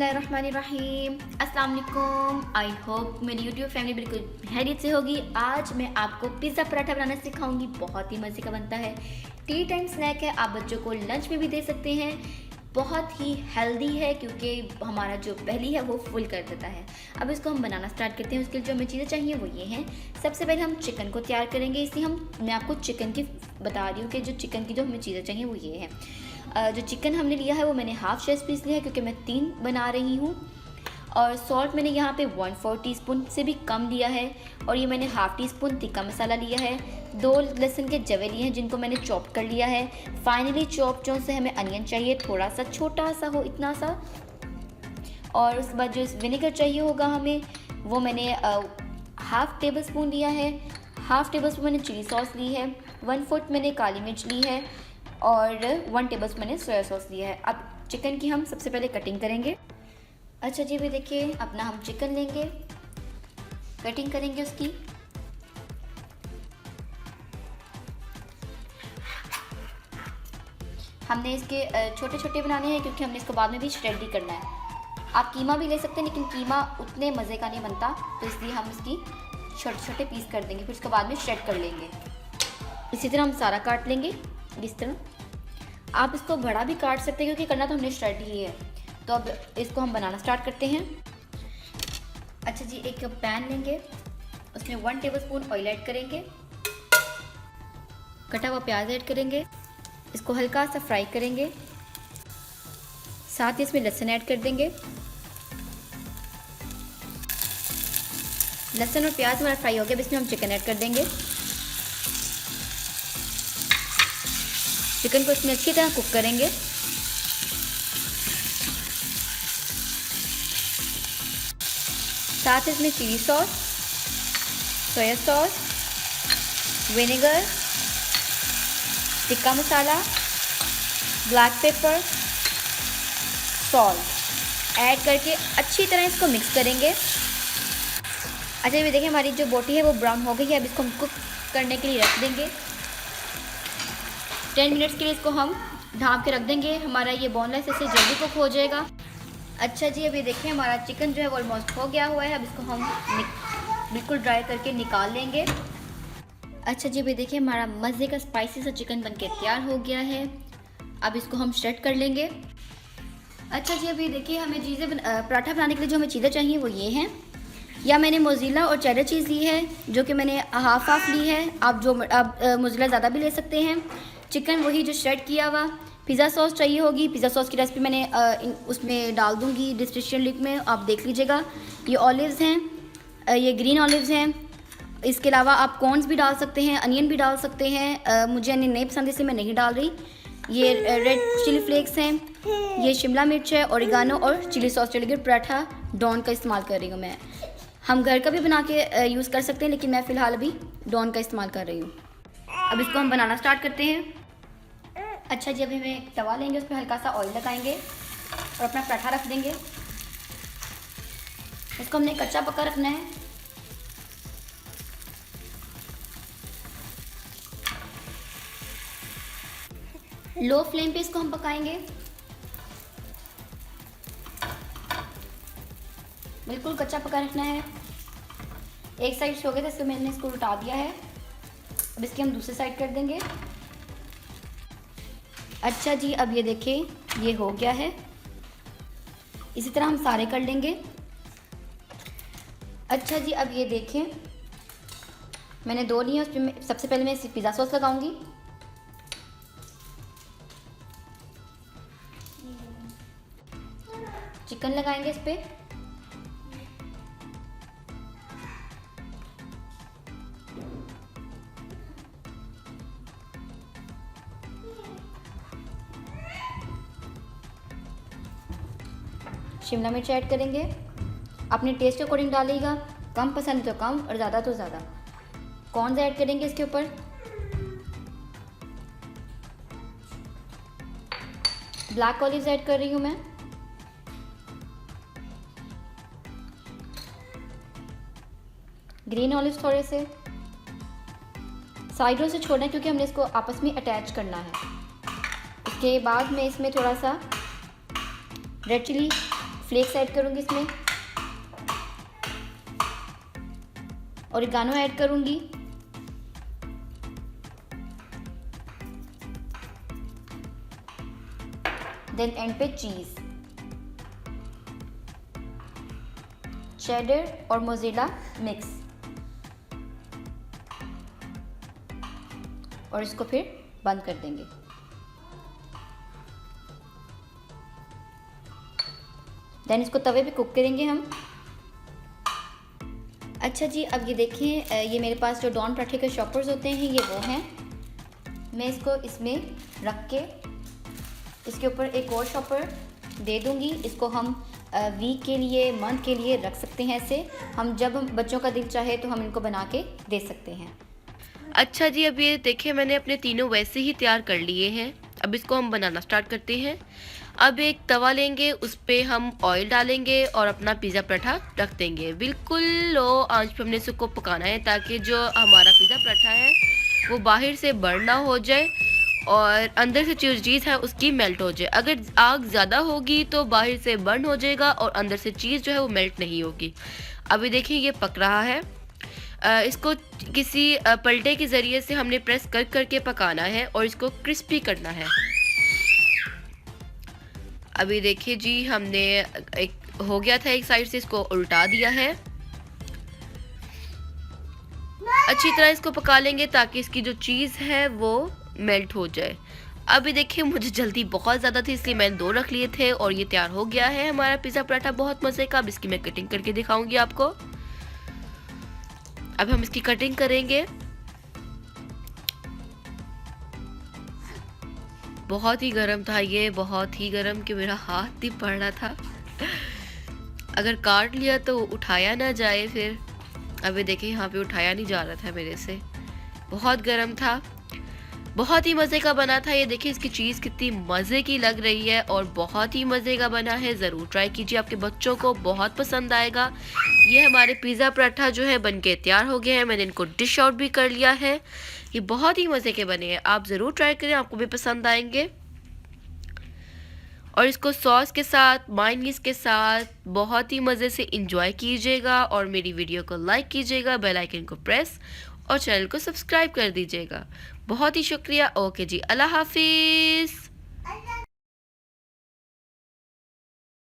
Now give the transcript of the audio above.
बिस्मिल्लाहिर्रहमानिर्रहीम। अस्सलाम वालेकुम। आई होप मेरी यूट्यूब फैमिली बिल्कुल खैरियत से होगी। आज मैं आपको पिज़्ज़ा पराठा बनाना सिखाऊंगी। बहुत ही मज़े का बनता है, टी टाइम स्नैक है, आप बच्चों को लंच में भी दे सकते हैं। बहुत ही हेल्दी है क्योंकि हमारा जो belly है वो फुल कर देता है। अब इसको हम बनाना स्टार्ट करते हैं। उसके लिए जो हमें चीज़ें चाहिए वो ये हैं। सबसे पहले हम चिकन को तैयार करेंगे, इसलिए मैं आपको चिकन की बता रही हूँ कि जो चिकन की जो हमें चीज़ें चाहिए वो ये है। जो चिकन हमने लिया है वो मैंने हाफ़ शेफ पीस लिया है क्योंकि मैं 3 बना रही हूँ। और सॉल्ट मैंने यहाँ पे 1/4 टीस्पून से भी कम लिया है। और ये मैंने हाफ़ टी स्पून तिक्का मसाला लिया है। 2 लहसुन के जवे लिए हैं जिनको मैंने चॉप कर लिया है। फाइनली चॉप जो से हमें अनियन चाहिए, थोड़ा सा छोटा सा हो, इतना सा। और उसके बाद जो विनेगर चाहिए होगा हमें, वो मैंने हाफ़ टेबल स्पून लिया है। हाफ़ टेबल स्पून मैंने चिली सॉस ली है। 1/4 मैंने काली मिर्च ली है और 1 टेबल स्पून मैंने सोया सॉस लिया है। अब चिकन की हम सबसे पहले कटिंग करेंगे। अच्छा जी, भी देखिए अपना हम चिकन लेंगे, कटिंग करेंगे उसकी। हमने इसके छोटे छोटे बनाने हैं क्योंकि हमने इसको बाद में भी श्रेड भी करना है। आप कीमा भी ले सकते हैं लेकिन कीमा उतने मज़े का नहीं बनता, तो इसलिए हम इसकी छोटे छोटे पीस कर देंगे, फिर उसके बाद में श्रेड कर लेंगे। इसी तरह हम सारा काट लेंगे इस तरह। आप इसको बड़ा भी काट सकते हैं क्योंकि करना तो हमने श्रेड ही है। तो अब इसको हम बनाना स्टार्ट करते हैं। अच्छा जी, एक पैन लेंगे, उसमें 1 टेबल स्पून ऑयल ऐड करेंगे, कटा हुआ प्याज ऐड करेंगे, इसको हल्का सा फ्राई करेंगे। साथ ही इसमें लहसुन ऐड कर देंगे। लहसुन और प्याज हमारा फ्राई हो गया, अब इसमें हम चिकन ऐड कर देंगे। चिकन को इसमें अच्छी तरह कुक करेंगे। साथ इसमें chilli sauce, soya sauce, vinegar, tikka masala, black pepper, salt add करके अच्छी तरह इसको मिक्स करेंगे। अच्छा ये देखिए हमारी जो बोटी है वो ब्राउन हो गई है। अब इसको हम कुक करने के लिए रख देंगे। 10 मिनट्स के लिए इसको हम ढाँप के रख देंगे। हमारा ये बोनलेस इससे जल्दी कुक हो जाएगा। अच्छा जी, अभी देखिए हमारा चिकन जो है वो ऑलमोस्ट हो गया हुआ है। अब इसको हम बिल्कुल ड्राई करके निकाल लेंगे। अच्छा जी, अभी देखिए हमारा मज़े का स्पाइसी सा चिकन बनके तैयार हो गया है। अब इसको हम श्रेड कर लेंगे। अच्छा जी, अभी देखिए हमें चीज़ें पराठा बनाने के लिए जो हमें चीज़ें चाहिए वो ये हैं। या मैंने मोज़रेला और चेडर चीज़ ली है जो कि मैंने हाफ ली है। आप मोज़रेला ज़्यादा भी ले सकते हैं। चिकन वही जो श्रेड किया हुआ। पिज़्ज़ा सॉस चाहिए होगी। पिज़्ज़ा सॉस की रेसिपी मैंने उसमें डाल दूँगी डिस्क्रिप्शन लिंक में, आप देख लीजिएगा। ये ऑलिव्स हैं, ये ग्रीन ऑलिव्स हैं। इसके अलावा आप कॉर्न्स भी डाल सकते हैं, अनियन भी डाल सकते हैं। मुझे अनियन नहीं पसंद इसलिए मैं नहीं डाल रही। ये रेड चिली फ्लेक्स हैं, ये शिमला मिर्च है, ओरिगानो और चिली सॉस चलेगी। पराठा डॉन का इस्तेमाल कर रही हूँ मैं। हम घर का भी बना के यूज़ कर सकते हैं लेकिन मैं फ़िलहाल अभी डॉन का इस्तेमाल कर रही हूँ। अब इसको हम बनाना स्टार्ट करते हैं। अच्छा जी, अभी हमें एक तवा लेंगे, उस पर हल्का सा ऑयल लगाएंगे और अपना पराठा रख देंगे। इसको हमने कच्चा पक्का रखना है। लो फ्लेम पे इसको हम पकाएंगे, बिल्कुल कच्चा पका रखना है। एक साइड से हो गया था इसलिए मैंने इसको उल्टा दिया है। अब इसकी हम दूसरी साइड कर देंगे। अच्छा जी, अब ये देखिए ये हो गया है। इसी तरह हम सारे कर लेंगे। अच्छा जी, अब ये देखें मैंने 2 लिए, उस पर सबसे पहले मैं पिज़्ज़ा सॉस लगाऊंगी। चिकन लगाएंगे इस पर। शिमला मिर्च ऐड करेंगे, अपने टेस्ट के अकॉर्डिंग डालिएगा, कम पसंद तो कम और ज़्यादा तो ज़्यादा। कॉर्न्स ऐड करेंगे इसके ऊपर। ब्लैक ऑलिव्स ऐड कर रही हूँ मैं। ग्रीन ऑलिव्स थोड़े से साइडों से छोड़ना है क्योंकि हमने इसको आपस में अटैच करना है। इसके बाद में इसमें थोड़ा सा रेड चिली फ्लेक्स ऐड करूँगी इसमें, ओरिगानो ऐड करूँगी, देन एंड पे चीज़, चेडर और मोज़रेला मिक्स, और इसको फिर बंद कर देंगे। देन इसको तवे पे कुक करेंगे हम। अच्छा जी, अब ये देखिए, ये मेरे पास जो डॉन पराठे के शॉपर्स होते हैं ये वो हैं। मैं इसको इसमें रख के इसके ऊपर एक और शॉपर दे दूँगी। इसको हम वीक के लिए, मंथ के लिए रख सकते हैं। ऐसे हम जब बच्चों का दिल चाहे तो हम इनको बना के दे सकते हैं। अच्छा जी, अब ये देखिए मैंने अपने तीनों वैसे ही तैयार कर लिए हैं। अब इसको हम बनाना स्टार्ट करते हैं। अब एक तवा लेंगे, उस पर हम ऑयल डालेंगे और अपना पिज़्ज़ा पराठा रख देंगे। बिल्कुल लो आंच पे हमने इसको पकाना है ताकि जो हमारा पिज़्ज़ा पराठा है वो बाहर से बर्न ना हो जाए और अंदर से जो चीज़ है उसकी मेल्ट हो जाए। अगर आग ज़्यादा होगी तो बाहर से बर्न हो जाएगा और अंदर से चीज़ जो है वो मेल्ट नहीं होगी। अभी देखिए ये पक रहा है। इसको किसी पलटे के ज़रिए से हमने प्रेस कर करके पकाना है और इसको क्रिस्पी करना है। अभी देखिए जी, हमने एक हो गया था एक साइड से, इसको उल्टा दिया है। अच्छी तरह इसको पका लेंगे ताकि इसकी जो चीज़ है वो मेल्ट हो जाए। अभी देखिए मुझे जल्दी बहुत ज़्यादा थी इसलिए मैंने 2 रख लिए थे और ये तैयार हो गया है हमारा पिज़्ज़ा पराठा बहुत मज़े का। अब इसकी मैं कटिंग करके दिखाऊंगी आपको। अब हम इसकी कटिंग करेंगे। बहुत ही गर्म था ये, बहुत ही गर्म कि मेरा हाथ ही पड़ रहा था। अगर काट लिया तो उठाया ना जाए फिर। अभी देखिए यहाँ पे उठाया नहीं जा रहा था मेरे से, बहुत गर्म था। बहुत ही मज़े का बना था। ये देखिए इसकी चीज़ कितनी मज़े की लग रही है और बहुत ही मज़े का बना है। ज़रूर ट्राई कीजिए, आपके बच्चों को बहुत पसंद आएगा। ये हमारे पिज़्ज़ा पराठा जो है बनके तैयार हो गए हैं। मैंने इनको डिश आउट भी कर लिया है। ये बहुत ही मज़े के बने हैं, आप ज़रूर ट्राई करें, आपको भी पसंद आएंगे। और इसको सॉस के साथ, मायोनीज़ के साथ बहुत ही मज़े से इंजॉय कीजिएगा। और मेरी वीडियो को लाइक कीजिएगा, बेल आइकन को प्रेस और चैनल को सब्सक्राइब कर दीजिएगा। बहुत ही शुक्रिया। ओके जी, अल्लाह हाफिज़।